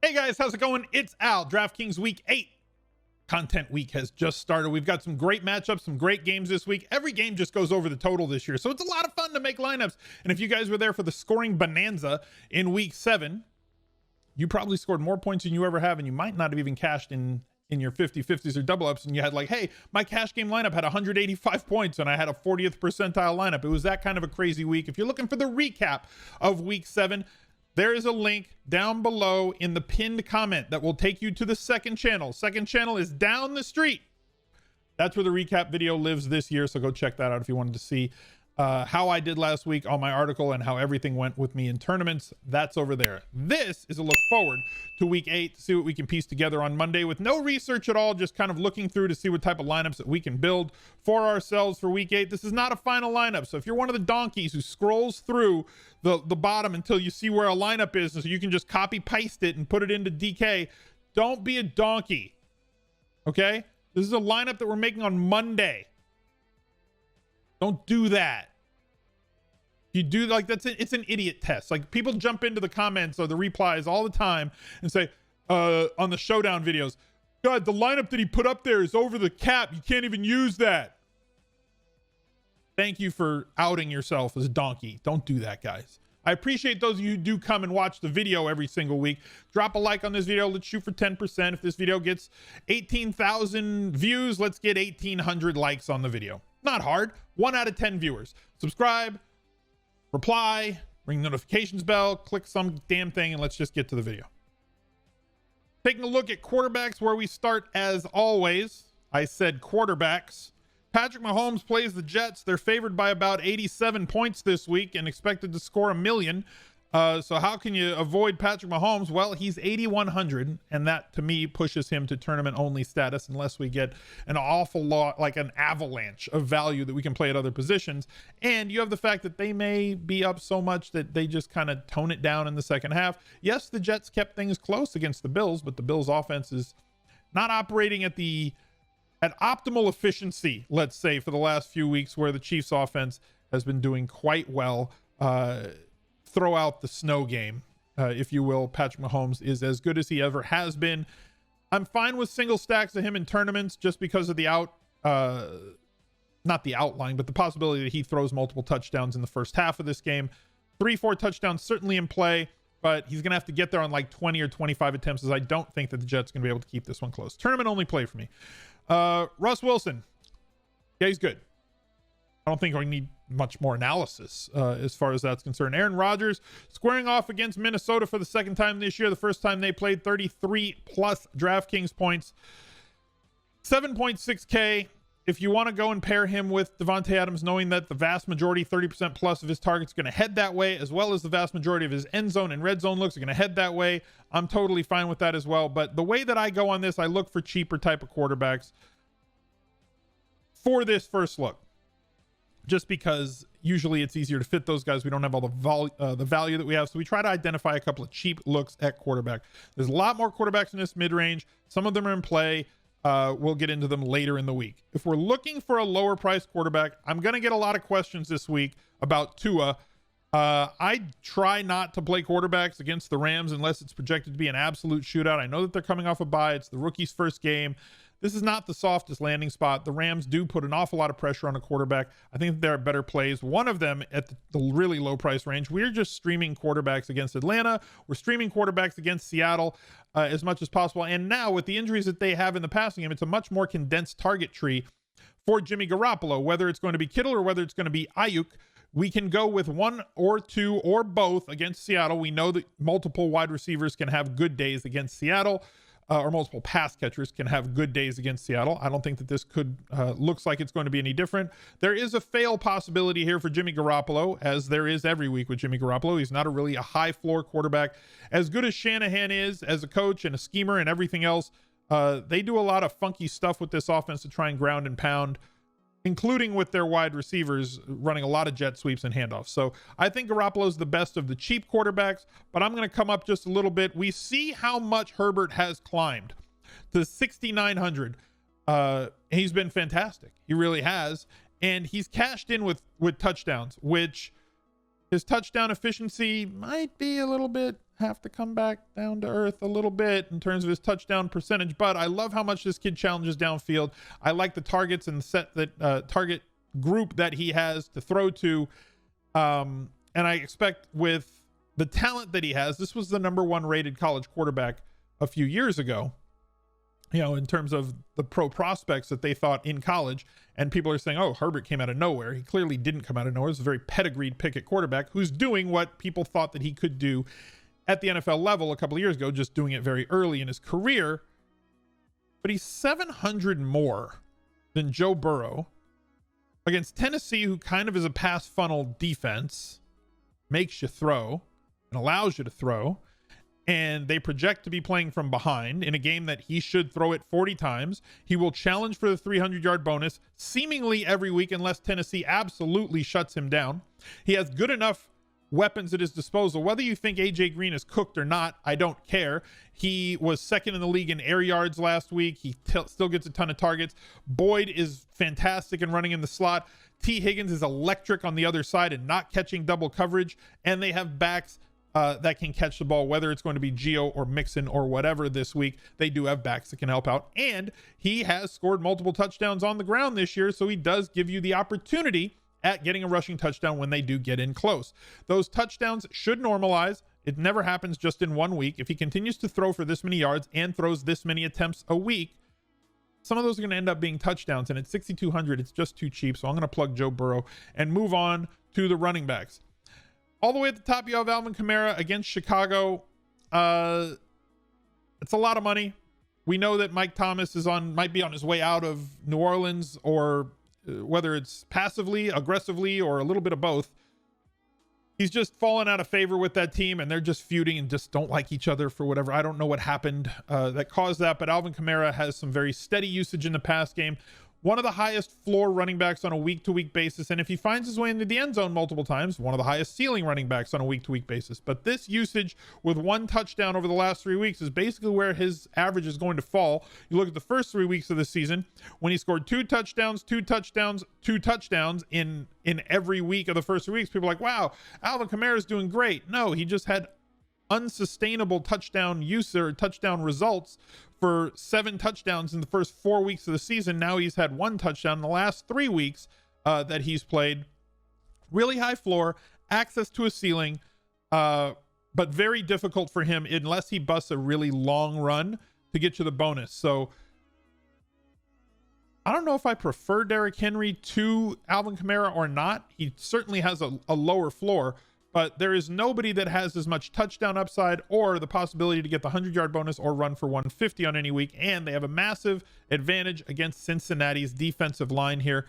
Hey guys, how's it going? It's Al. DraftKings Week 8 content week has just started. We've got some great matchups, some great games this week. Every game just goes over the total this year, so it's a lot of fun to make lineups. And if you guys were there for the scoring bonanza in Week 7, you probably scored more points than you ever have, and you might not have even cashed in your 50-50s or double ups, and you had like, hey, my cash game lineup had 185 points and I had a 40th percentile lineup. It was that kind of a crazy week. If you're looking for the recap of Week 7, there is a link down below in the pinned comment that will take you to the second channel. Second channel is down the street. That's where the recap video lives this year, so go check that out if you wanted to see how I did last week on my article and how everything went with me in tournaments. That's over there. This is a look forward to Week 8 to see what we can piece together on Monday with no research at all, just kind of looking through to see what type of lineups that we can build for ourselves for Week 8. This is not a final lineup, so if you're one of the donkeys who scrolls through the bottom until you see where a lineup is so you can just copy paste it and put it into DK, don't be a donkey. Okay? This is a lineup that we're making on Monday. Don't do that. You do like it's an idiot test. Like, people jump into the comments or the replies all the time and say on the showdown videos, God, the lineup that he put up there is over the cap. You can't even use that. Thank you for outing yourself as a donkey. Don't do that, guys. I appreciate those of you who do come and watch the video every single week. Drop a like on this video. Let's shoot for 10%. If this video gets 18,000 views, let's get 1,800 likes on the video. Not hard. 1 out of 10 viewers. Subscribe, reply, ring the notifications bell, click some damn thing, and let's just get to the video. Taking a look at quarterbacks, where we start as always. I said quarterbacks. Patrick Mahomes plays the Jets. They're favored by about 87 points this week and expected to score 1 million. So how can you avoid Patrick Mahomes? Well, he's 8,100, and that to me pushes him to tournament only status unless we get an awful lot, like an avalanche of value that we can play at other positions. And you have the fact that they may be up so much that they just kind of tone it down in the second half. Yes, the Jets kept things close against the Bills, but the Bills offense is not operating at optimal efficiency, let's say, for the last few weeks, where the Chiefs offense has been doing quite well. Throw out the snow game, if you will. Patrick Mahomes is as good as he ever has been. I'm fine with single stacks of him in tournaments just because of the not the outline, but the possibility that he throws multiple touchdowns in the first half of this game. 3-4 touchdowns certainly in play, but he's going to have to get there on like 20 or 25 attempts, as I don't think that the Jets are going to be able to keep this one close. Tournament only play for me. Russ Wilson. Yeah, he's good. I don't think we need much more analysis as far as that's concerned. Aaron Rodgers squaring off against Minnesota for the second time this year. The first time they played, 33 plus DraftKings points, 7.6K. If you want to go and pair him with Devontae Adams, knowing that the vast majority, 30% plus of his targets are going to head that way, as well as the vast majority of his end zone and red zone looks are going to head that way, I'm totally fine with that as well. But the way that I go on this, I look for cheaper type of quarterbacks for this first look, just because usually it's easier to fit those guys. We don't have all the value that we have, so we try to identify a couple of cheap looks at quarterback. There's a lot more quarterbacks in this mid-range. Some of them are in play. We'll get into them later in the week. If we're looking for a lower price quarterback, I'm going to get a lot of questions this week about Tua. I try not to play quarterbacks against the Rams unless it's projected to be an absolute shootout. I know that they're coming off a bye. It's the rookie's first game. This is not the softest landing spot. The Rams do put an awful lot of pressure on a quarterback. I think there are better plays. One of them at the really low price range. We're just streaming quarterbacks against Atlanta. We're streaming quarterbacks against Seattle as much as possible. And now with the injuries that they have in the passing game, it's a much more condensed target tree for Jimmy Garoppolo. Whether it's going to be Kittle or whether it's going to be Ayuk, we can go with one or two or both against Seattle. We know that multiple wide receivers can have good days against Seattle. Or multiple pass catchers can have good days against Seattle. I don't think that this looks like it's going to be any different. There is a fail possibility here for Jimmy Garoppolo, as there is every week with Jimmy Garoppolo. He's not a high floor quarterback. As good as Shanahan is as a coach and a schemer and everything else, they do a lot of funky stuff with this offense to try and ground and pound, including with their wide receivers running a lot of jet sweeps and handoffs. So I think Garoppolo's the best of the cheap quarterbacks, but I'm going to come up just a little bit. We see how much Herbert has climbed to 6,900. He's been fantastic. He really has. And he's cashed in with touchdowns, which His touchdown efficiency might be a little bit, have to come back down to earth a little bit in terms of his touchdown percentage, but I love how much this kid challenges downfield. I like the targets and the set that target group that he has to throw to. And I expect with the talent that he has, this was the #1 rated college quarterback a few years ago, you know, in terms of the pro prospects that they thought in college. And people are saying, oh, Herbert came out of nowhere. He clearly didn't come out of nowhere. It's a very pedigreed pick at quarterback who's doing what people thought that he could do at the NFL level a couple of years ago, just doing it very early in his career. But he's 700 more than Joe Burrow against Tennessee, who kind of is a pass funnel defense, makes you throw and allows you to throw. And they project to be playing from behind in a game that he should throw it 40 times. He will challenge for the 300-yard bonus seemingly every week unless Tennessee absolutely shuts him down. He has good enough weapons at his disposal. Whether you think AJ Green is cooked or not, I don't care. He was second in the league in air yards last week. He still gets a ton of targets. Boyd is fantastic in running in the slot. T. Higgins is electric on the other side and not catching double coverage. And they have backs that can catch the ball, whether it's going to be Gio or Mixon or whatever this week. They do have backs that can help out. And he has scored multiple touchdowns on the ground this year, so he does give you the opportunity at getting a rushing touchdown when they do get in close. Those touchdowns should normalize. It never happens just in 1 week. If he continues to throw for this many yards and throws this many attempts a week, some of those are going to end up being touchdowns. And at 6,200, it's just too cheap. So I'm going to plug Joe Burrow and move on to the running backs. All the way at the top, you have Alvin Kamara against Chicago. It's a lot of money. We know that Mike Thomas might be on his way out of New Orleans, or whether it's passively, aggressively, or a little bit of both. He's just fallen out of favor with that team, and they're just feuding and just don't like each other for whatever. I don't know what happened that caused that, but Alvin Kamara has some very steady usage in the pass game. One of the highest floor running backs on a week-to-week basis. And if he finds his way into the end zone multiple times, one of the highest ceiling running backs on a week-to-week basis. But this usage with 1 touchdown over the last 3 weeks is basically where his average is going to fall. You look at the first 3 weeks of the season when he scored 2 touchdowns in every week of the first 3 weeks. People are like, wow, Alvin Kamara is doing great. No, he just had unsustainable touchdown use or touchdown results for 7 touchdowns in the first 4 weeks of the season. Now he's had 1 touchdown in the last 3 weeks that he's played. Really high floor, access to a ceiling, but very difficult for him unless he busts a really long run to get you the bonus. So I don't know if I prefer Derrick Henry to Alvin Kamara or not. He certainly has a lower floor, but there is nobody that has as much touchdown upside or the possibility to get the 100-yard bonus or run for 150 on any week. And they have a massive advantage against Cincinnati's defensive line here.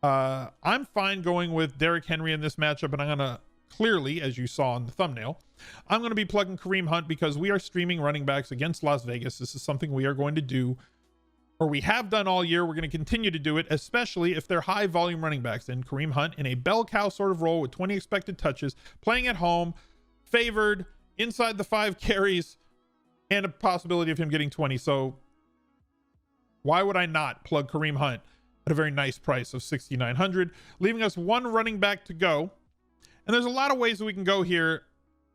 I'm fine going with Derrick Henry in this matchup, and I'm going to clearly, as you saw on the thumbnail, I'm going to be plugging Kareem Hunt because we are streaming running backs against Las Vegas. This is something we are going to do, or we have done all year. We're going to continue to do it, especially if they're high volume running backs. And Kareem Hunt in a bell cow sort of role with 20 expected touches, playing at home, favored, inside the 5 carries, and a possibility of him getting 20. So why would I not plug Kareem Hunt at a very nice price of 6,900, leaving us 1 running back to go. And there's a lot of ways that we can go here,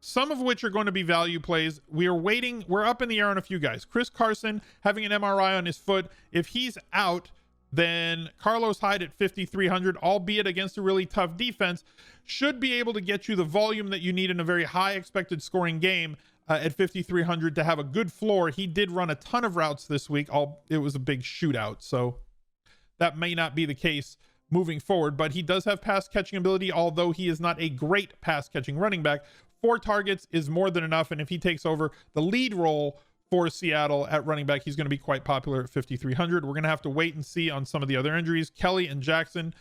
some of which are going to be value plays. We're up in the air on a few guys. Chris Carson having an MRI on his foot. If he's out, then Carlos Hyde at 5,300, albeit against a really tough defense, should be able to get you the volume that you need in a very high expected scoring game at 5,300 to have a good floor. He did run a ton of routes this week. It was a big shootout, so that may not be the case moving forward, but he does have pass catching ability, although he is not a great pass catching running back. 4 targets is more than enough, and if he takes over the lead role for Seattle at running back, he's going to be quite popular at 5,300. We're going to have to wait and see on some of the other injuries. Kelly and Jackson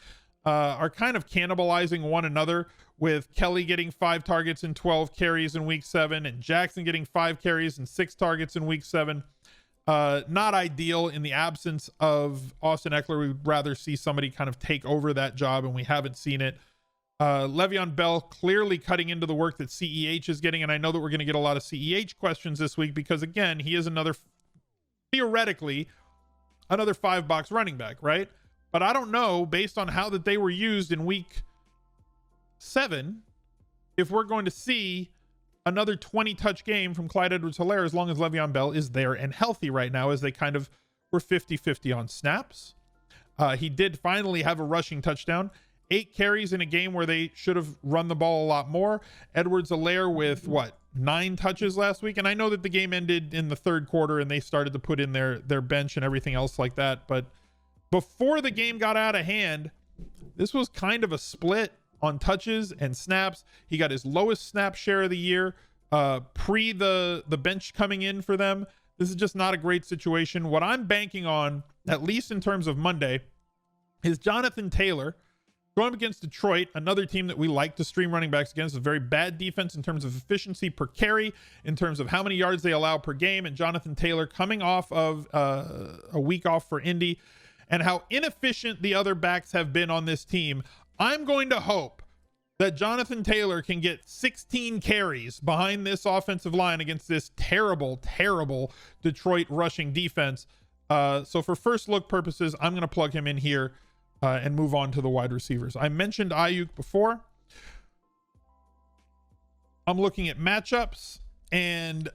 are kind of cannibalizing one another, with Kelly getting 5 targets and 12 carries in week 7 and Jackson getting 5 carries and 6 targets in week 7. Not ideal in the absence of Austin Eckler. We'd rather see somebody kind of take over that job, and we haven't seen it. Le'Veon Bell clearly cutting into the work that CEH is getting, and I know that we're going to get a lot of CEH questions this week because, again, he is theoretically another 5-box running back, right? But I don't know, based on how that they were used in week 7, if we're going to see another 20 touch game from Clyde Edwards-Helaire as long as Le'Veon Bell is there and healthy right now, as they kind of were 50-50 on snaps. He did finally have a rushing touchdown. 8 carries in a game where they should have run the ball a lot more. Edwards-Helaire with 9 touches last week. And I know that the game ended in the third quarter and they started to put in their bench and everything else like that. But before the game got out of hand, this was kind of a split on touches and snaps. He got his lowest snap share of the year pre the bench coming in for them. This is just not a great situation. What I'm banking on, at least in terms of Monday, is Jonathan Taylor going up against Detroit, another team that we like to stream running backs against. A very bad defense in terms of efficiency per carry, in terms of how many yards they allow per game, and Jonathan Taylor coming off of a week off for Indy, and how inefficient the other backs have been on this team. I'm going to hope that Jonathan Taylor can get 16 carries behind this offensive line against this terrible, terrible Detroit rushing defense. So for first look purposes, I'm going to plug him in here and move on to the wide receivers. I mentioned Ayuk before. I'm looking at matchups, and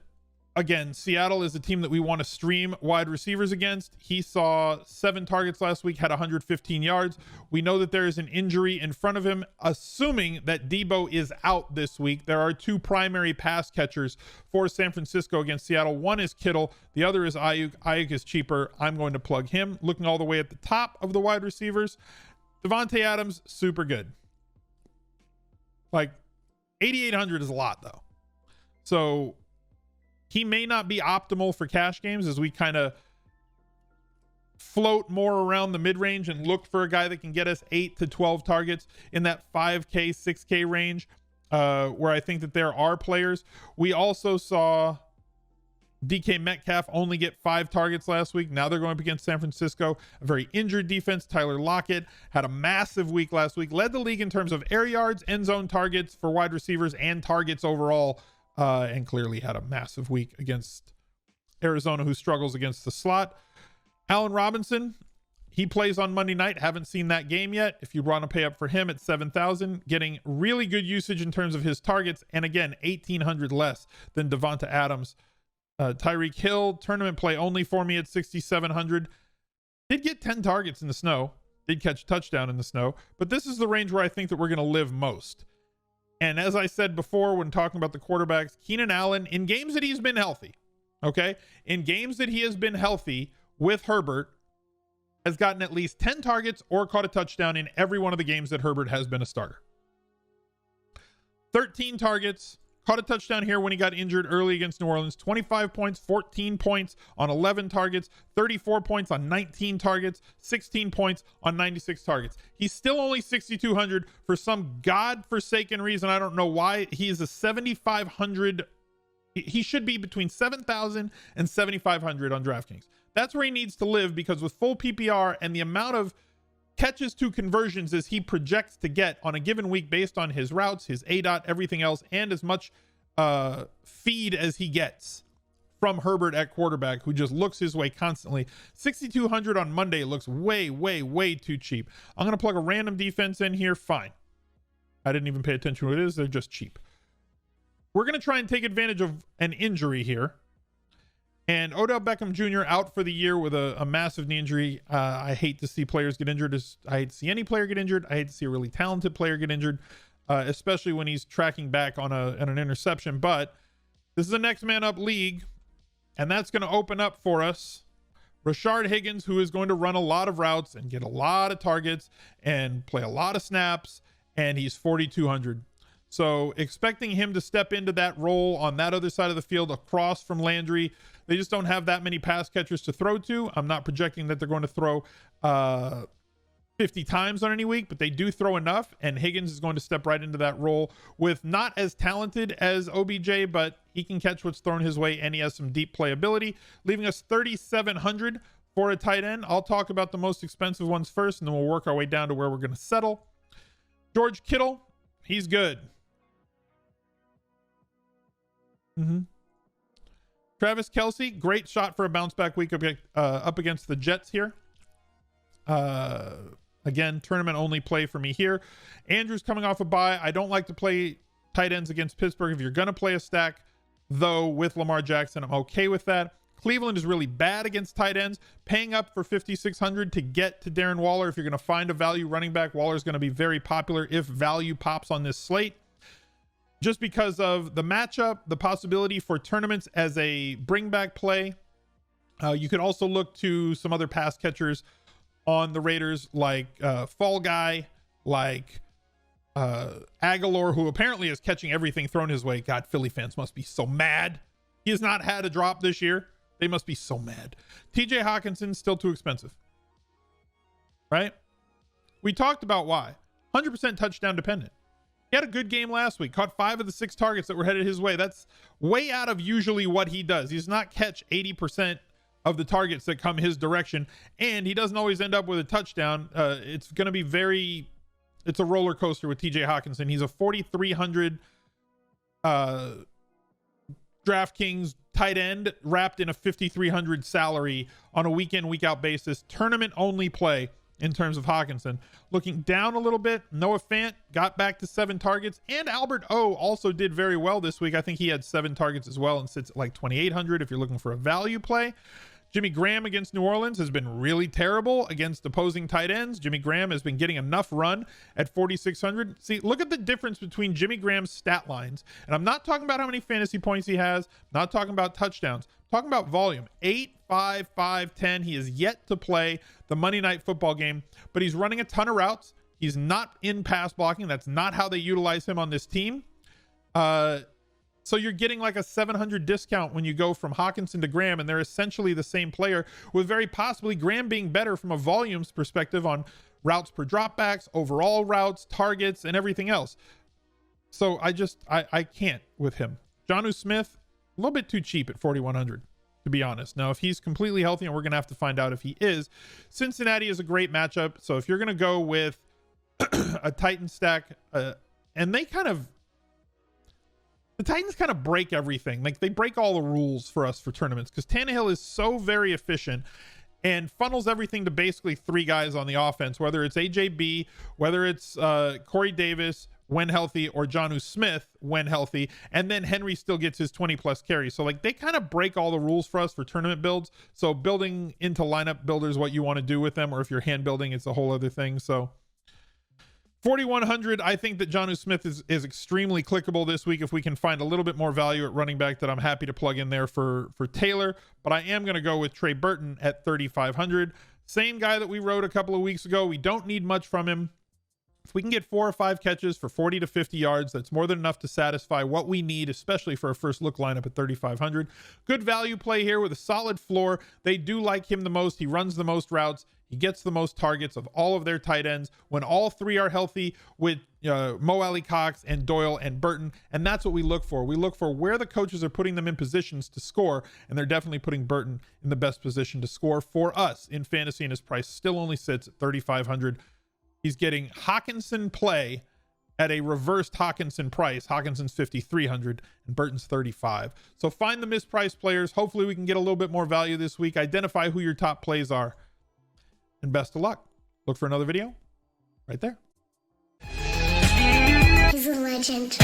again, Seattle is a team that we want to stream wide receivers against. He saw 7 targets last week, had 115 yards. We know that there is an injury in front of him. Assuming that Debo is out this week, there are 2 primary pass catchers for San Francisco against Seattle. One is Kittle. The other is Ayuk. Ayuk is cheaper. I'm going to plug him. Looking all the way at the top of the wide receivers, Devontae Adams, super good. Like 8,800 is a lot though. So he may not be optimal for cash games as we kind of float more around the mid-range and look for a guy that can get us 8 to 12 targets in that 5K, 6K range, where I think that there are players. We also saw DK Metcalf only get 5 targets last week. Now they're going up against San Francisco, a very injured defense. Tyler Lockett had a massive week last week, led the league in terms of air yards, end zone targets for wide receivers, and targets overall. And clearly had a massive week against Arizona, who struggles against the slot. Allen Robinson, he plays on Monday night. Haven't seen that game yet. If you want to pay up for him at 7,000, getting really good usage in terms of his targets. And again, 1,800 less than Devonta Adams. Tyreek Hill, tournament play only for me at 6,700. Did get 10 targets in the snow. Did catch a touchdown in the snow. But this is the range where I think that we're going to live most. And as I said before, when talking about the quarterbacks, Keenan Allen, in games that he's been healthy, okay? In games that he has been healthy with Herbert, has gotten at least 10 targets or caught a touchdown in every one of the games that Herbert has been a starter. 13 targets, caught a touchdown here when he got injured early against New Orleans. 25 points, 14 points on 11 targets, 34 points on 19 targets, 16 points on 96 targets. He's still only 6,200 for some godforsaken reason. I don't know why. He is a 7,500. He should be between 7,000 and 7,500 on DraftKings. That's where he needs to live, because with full PPR and the amount of catches to conversions as he projects to get on a given week based on his routes, his ADOT, everything else, and as much feed as he gets from Herbert at quarterback, who just looks his way constantly. 6,200 on Monday looks way, way, way too cheap. I'm going to plug a random defense in here. Fine. I didn't even pay attention to what it is. They're just cheap. We're going to try and take advantage of an injury here. And Odell Beckham Jr. out for the year with a massive knee injury. I hate to see players get injured. I hate to see any player get injured. I hate to see a really talented player get injured, especially when he's tracking back on an interception. But this is a next man up league, and that's going to open up for us Rashard Higgins, who is going to run a lot of routes and get a lot of targets and play a lot of snaps, and he's 4,200. So expecting him to step into that role on that other side of the field across from Landry. They just don't have that many pass catchers to throw to. I'm not projecting that they're going to throw 50 times on any week, but they do throw enough, and Higgins is going to step right into that role with not as talented as OBJ, but he can catch what's thrown his way, and he has some deep playability, leaving us 3,700 for a tight end. I'll talk about the most expensive ones first, and then we'll work our way down to where we're going to settle. George Kittle, he's good. Travis Kelce, great shot for a bounce back week up against the Jets here. Again, tournament only play for me here. Andrews coming off a bye. I don't like to play tight ends against Pittsburgh. If you're going to play a stack, though, with Lamar Jackson, I'm okay with that. Cleveland is really bad against tight ends. Paying up for 5,600 to get to Darren Waller. If you're going to find a value running back, Waller is going to be very popular if value pops on this slate. Just because of the matchup, the possibility for tournaments as a bring back play. You could also look to some other pass catchers on the Raiders, like Fall Guy, like Aguilar, who apparently is catching everything thrown his way. God, Philly fans must be so mad. He has not had a drop this year. They must be so mad. TJ Hockenson, still too expensive. Right? We talked about why. 100% touchdown dependent. He had a good game last week. Caught 5 of the 6 targets that were headed his way. That's way out of usually what he does. He does not catch 80% of the targets that come his direction. And he doesn't always end up with a touchdown. It's going to be it's a roller coaster with TJ Hockenson. He's a 4,300 DraftKings tight end wrapped in a 5,300 salary on a week in, week out basis. Tournament only play in terms of Hockenson. Looking down a little bit, Noah Fant got back to 7 targets, and Albert O also did very well this week. I think he had 7 targets as well and sits at like 2,800 if you're looking for a value play. Jimmy Graham against New Orleans has been really terrible against opposing tight ends. Jimmy Graham has been getting enough run at 4,600. See, look at the difference between Jimmy Graham's stat lines. And I'm not talking about how many fantasy points he has. I'm not talking about touchdowns. I'm talking about volume. 8, 5, 5, 10. He is yet to play the Monday Night Football game, but he's running a ton of routes. He's not in pass blocking. That's not how they utilize him on this team. So you're getting like a 700 discount when you go from Hockenson to Graham, and they're essentially the same player, with very possibly Graham being better from a volumes perspective on routes per dropbacks, overall routes, targets, and everything else. So I can't with him. Jonnu Smith, a little bit too cheap at 4,100, to be honest. Now, if he's completely healthy, and we're going to have to find out if he is, Cincinnati is a great matchup. So if you're going to go with a Titan stack, and the Titans kind of break everything. Like, they break all the rules for us for tournaments, because Tannehill is so very efficient and funnels everything to basically 3 guys on the offense, whether it's AJB, whether it's Corey Davis when healthy, or Jonnu Smith when healthy, and then Henry still gets his 20 plus carries. So like, they kind of break all the rules for us for tournament builds. So building into lineup builders what you want to do with them, or if you're hand building, it's a whole other thing. So 4,100, I think that Jonnu Smith is extremely clickable this week if we can find a little bit more value at running back that I'm happy to plug in there for Taylor. But I am going to go with Trey Burton at 3,500. Same guy that we wrote a couple of weeks ago. We don't need much from him. If we can get 4 or 5 catches for 40 to 50 yards, that's more than enough to satisfy what we need, especially for a first look lineup at 3,500. Good value play here with a solid floor. They do like him the most. He runs the most routes. He gets the most targets of all of their tight ends when all 3 are healthy, with Mo Alley Cox and Doyle and Burton. And that's what we look for. We look for where the coaches are putting them in positions to score. And they're definitely putting Burton in the best position to score for us in fantasy. And his price still only sits at 3,500. He's getting Hockenson play at a reversed Hockenson price. Hockenson's 5,300 and Burton's 35. So find the mispriced players. Hopefully we can get a little bit more value this week. Identify who your top plays are. And best of luck. Look for another video right there. He's a legend.